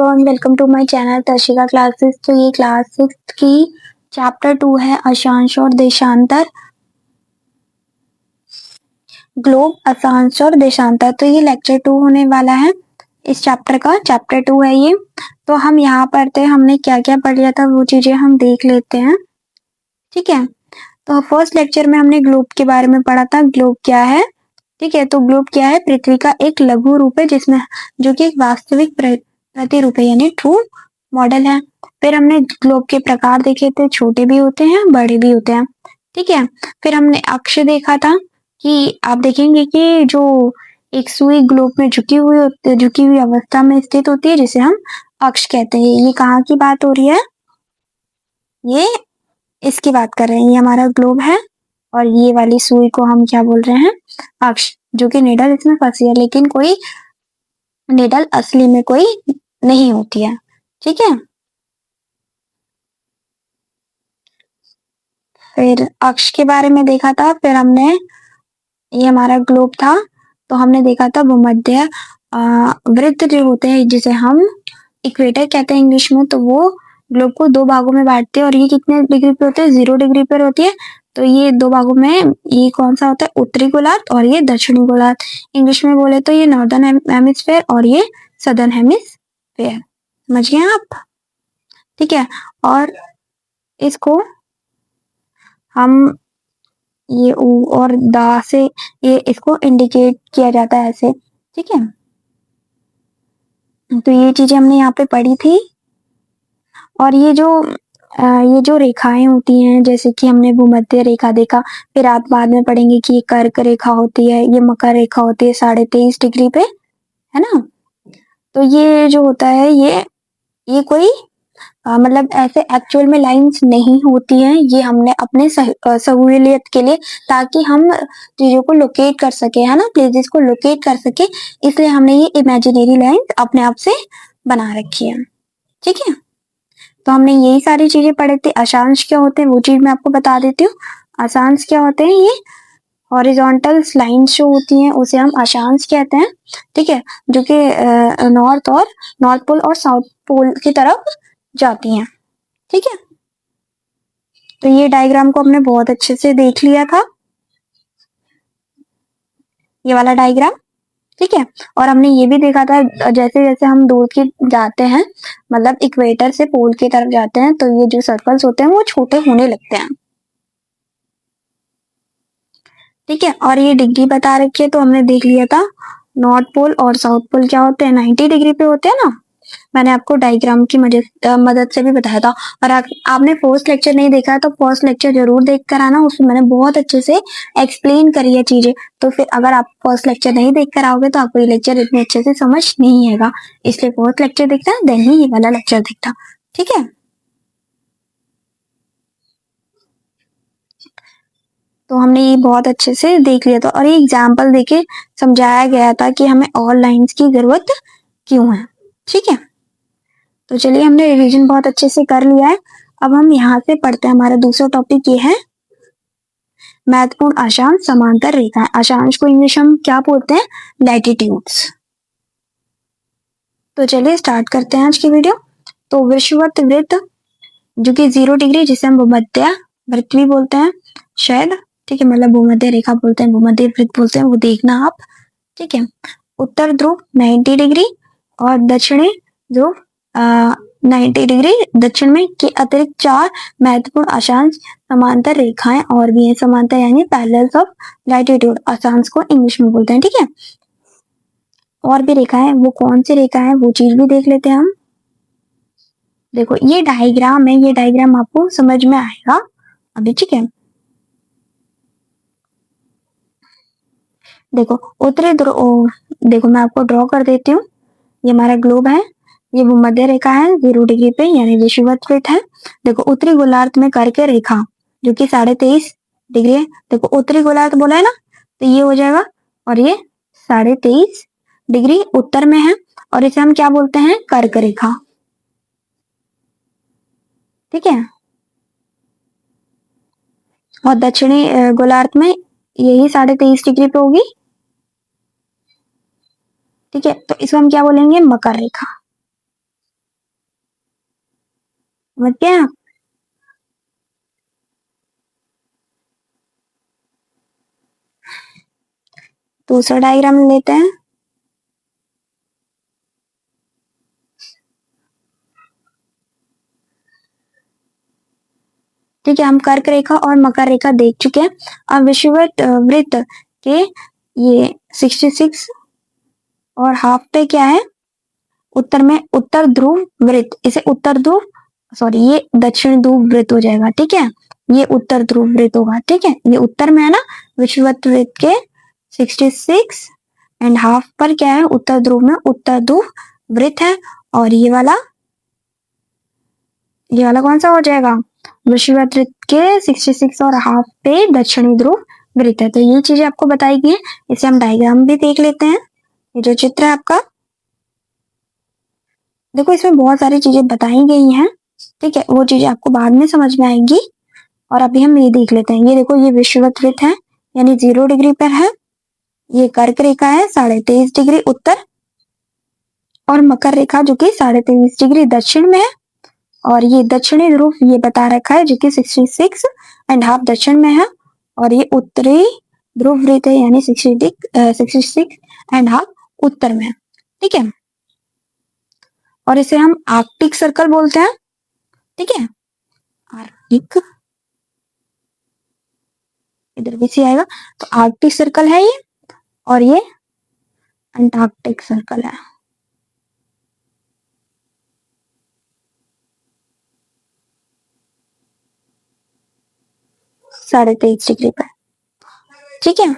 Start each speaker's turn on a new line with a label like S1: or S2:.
S1: Everyone, welcome to my channel Tarshika classes. तो ये class 6 की चैप्टर 2 है अक्षांश और देशांतर, ग्लोब, अक्षांश और देशांतर। तो ये लेक्चर 2 होने वाला है इस चैप्टर का। चैप्टर 2 है ये। तो हम यहाँ पर थे, हमने क्या क्या पढ़ लिया था वो चीजें हम देख लेते हैं, ठीक है। तो फर्स्ट लेक्चर में हमने ग्लोब के बारे में पढ़ा था। ग्लोब क्या है, ठीक है। तो ग्लोब क्या है? पृथ्वी का एक लघु रूप है जिसमें जो कि एक वास्तविक प्रतिरूप है, यानी ट्रू मॉडल है। फिर हमने ग्लोब के प्रकार देखे थे, छोटे भी होते हैं बड़े भी होते हैं, ठीक है। फिर हमने अक्ष देखा था कि आप देखेंगे कि जो एक सुई ग्लोब में झुकी हुई अवस्था में स्थित होती है जिसे हम अक्ष कहते हैं। ये कहाँ की बात हो रही है? ये इसकी बात कर रहे हैं। ये हमारा ग्लोब है और ये वाली सुई को हम क्या बोल रहे हैं? अक्ष, जो कि निडल इसमें फंसी है, लेकिन कोई निडल असली में कोई नहीं होती है, ठीक है। फिर अक्ष के बारे में देखा था। फिर हमने, ये हमारा ग्लोब था, तो हमने देखा था भूमध्य वृत्त जो होते हैं जिसे हम इक्वेटर कहते हैं इंग्लिश में, तो वो ग्लोब को दो भागों में बांटते हैं। और ये कितने डिग्री पे होते हैं? 0 डिग्री पर होती है। तो ये दो भागों में, ये कौन सा होता है? उत्तरी गोलार्ध और ये दक्षिणी गोलार्ध। इंग्लिश में बोले तो ये नॉर्दर्न हेमिस्फेयर और ये सदर्न हेमिस्फेयर। समझ गए आप? ठीक है। और इसको हम ये ऊ और दा से ये इसको इंडिकेट किया जाता है ऐसे, ठीक है। तो ये चीजें हमने यहाँ पे पढ़ी थी। और ये जो रेखाएं होती हैं, जैसे कि हमने भूमध्य रेखा देखा, फिर आप बाद में पढ़ेंगे कि ये कर्क रेखा होती है, ये मकर रेखा होती है 23.5 डिग्री पे, है ना। तो ये जो होता है ये कोई मतलब ऐसे एक्चुअल में लाइंस नहीं होती हैं। ये हमने अपने सहूलियत के लिए, ताकि हम चीजों को लोकेट कर सके, है ना, प्लेसेस को लोकेट कर सके, इसलिए हमने ये इमेजिनरी लाइंस अपने आप से बना रखी है, ठीक है। तो हमने यही सारी चीजें पढ़े थे। अक्षांश क्या होते हैं वो चीज मैं आपको बता देती हूँ। अक्षांश क्या होते हैं? ये हॉरिजॉन्टल लाइंस जो होती हैं उसे हम अक्षांश कहते हैं, ठीक है, जो कि नॉर्थ पोल और साउथ पोल की तरफ जाती हैं, ठीक है। तो ये डायग्राम को हमने बहुत अच्छे से देख लिया था, ये वाला डायग्राम, ठीक है। और हमने ये भी देखा था जैसे जैसे हम दूर की जाते हैं, मतलब इक्वेटर से पोल की तरफ जाते हैं, तो ये जो सर्कल्स होते हैं वो छोटे होने लगते हैं, ठीक है। और ये डिग्री बता रखी है, तो हमने देख लिया था नॉर्थ पोल और साउथ पोल क्या होते हैं, 90 डिग्री पे होते हैं ना। मैंने आपको डायग्राम की मदद से भी बताया था। और आपने फर्स्ट लेक्चर नहीं देखा है तो फर्स्ट लेक्चर जरूर देख कर आना, उसमें मैंने बहुत अच्छे से एक्सप्लेन करी है चीजें। तो फिर अगर आप फर्स्ट लेक्चर नहीं देख कर आओगे तो आपको ये लेक्चर इतने अच्छे से समझ नहीं आएगा, इसलिए फर्स्ट लेक्चर देखना, देन ही ये वाला लेक्चर देखना, ठीक है। तो हमने ये बहुत अच्छे से देख लिया था और ये एग्जाम्पल देके समझाया गया था कि हमें ऑल लाइंस की जरूरत क्यों है, ठीक है। तो चलिए, हमने रिवीजन बहुत अच्छे से कर लिया है। अब हम यहाँ से पढ़ते हैं। हमारा दूसरा टॉपिक ये है महत्वपूर्ण अक्षांश समांतर रेखाएं। अक्षांश को इंग्लिश हम क्या बोलते हैं? लैटिट्यूड्स। तो चलिए स्टार्ट करते हैं आज की वीडियो। तो विषुवत वृत्त जो कि 0 डिग्री, जिसे हम भूमध्य वृत्त भी बोलते हैं शायद, ठीक है, मतलब भूमध्य रेखा बोलते हैं, भूमध्य वृत्त बोलते हैं, वो देखना आप, ठीक है। उत्तर ध्रुव 90 डिग्री और दक्षिणी ध्रुव 90 डिग्री दक्षिण में के अतिरिक्त 4 महत्वपूर्ण अक्षांश समांतर रेखाएं और भी हैं। समांतर यानी पैरेलल्स ऑफ लैटिट्यूड, अक्षांश को इंग्लिश में बोलते हैं, ठीक है। और भी रेखाएं, वो कौन सी रेखा है वो चीज भी देख लेते हैं हम। देखो ये डायग्राम है, ये डायग्राम आपको समझ में आएगा अभी, ठीक है। देखो उत्तरी ध्रुव, देखो मैं आपको ड्रॉ कर देती हूँ। ये हमारा ग्लोब है, ये भूमध्य रेखा है 0 डिग्री पे, यानी विषुवत वृत्त है। देखो उत्तरी गोलार्ध में करके रेखा जो कि 23.5 डिग्री है। देखो उत्तरी गोलार्ध बोला है ना, तो ये हो जाएगा। और ये 23.5 डिग्री उत्तर में है और इसे हम क्या बोलते हैं? कर्क रेखा, ठीक है। और दक्षिणी गोलार्ध में यही 23.5 डिग्री पे होगी, ठीक है। तो इसको हम क्या बोलेंगे? मकर रेखा, समझ गए आप? दूसरा डायग्राम लेते हैं। ठीक है, हम कर्क रेखा और मकर रेखा देख चुके हैं। अब विषुवत वृत्त के ये 66 और हाफ पे क्या है, उत्तर में उत्तर ध्रुव वृत्त, इसे उत्तर ध्रुव, सॉरी ये दक्षिण ध्रुव वृत्त हो जाएगा। ठीक है, ये उत्तर ध्रुव वृत्त होगा। ठीक है, ये उत्तर में है ना, विषुवत वृत्त के 66 एंड हाफ पर क्या है, उत्तर ध्रुव में उत्तर ध्रुव वृत्त है। और ये वाला कौन सा हो जाएगा, विषुवत वृत्त के 66 और हाफ पे दक्षिणी ध्रुव वृत्त है। तो ये चीजें आपको बताई गई है, इसे हम डायग्राम भी देख लेते हैं। ये जो चित्र है आपका, देखो इसमें बहुत सारी चीजें बताई गई हैं। ठीक है, वो चीजें आपको बाद में समझ में आएंगी। और अभी हम ये देख लेते हैं। ये देखो, ये विषुवत वृत्त है, यानी 0 डिग्री पर है। ये कर्क रेखा है 23.5 डिग्री उत्तर, और मकर रेखा जो कि 23.5 डिग्री दक्षिण में है। और ये दक्षिणी ध्रुव ये बता रखा है जो कि 66 एंड हाफ दक्षिण में है। और ये उत्तरी ध्रुव वृत्त है, यानी 66 एंड हाफ उत्तर में है। ठीक है, और इसे हम आर्कटिक सर्कल बोलते हैं। ठीक है, आर्कटिक, इधर भी सी आएगा। तो आर्कटिक सर्कल है ये, और ये अंटार्कटिक सर्कल है। साढ़े 23 डिग्री पर। ठीक है,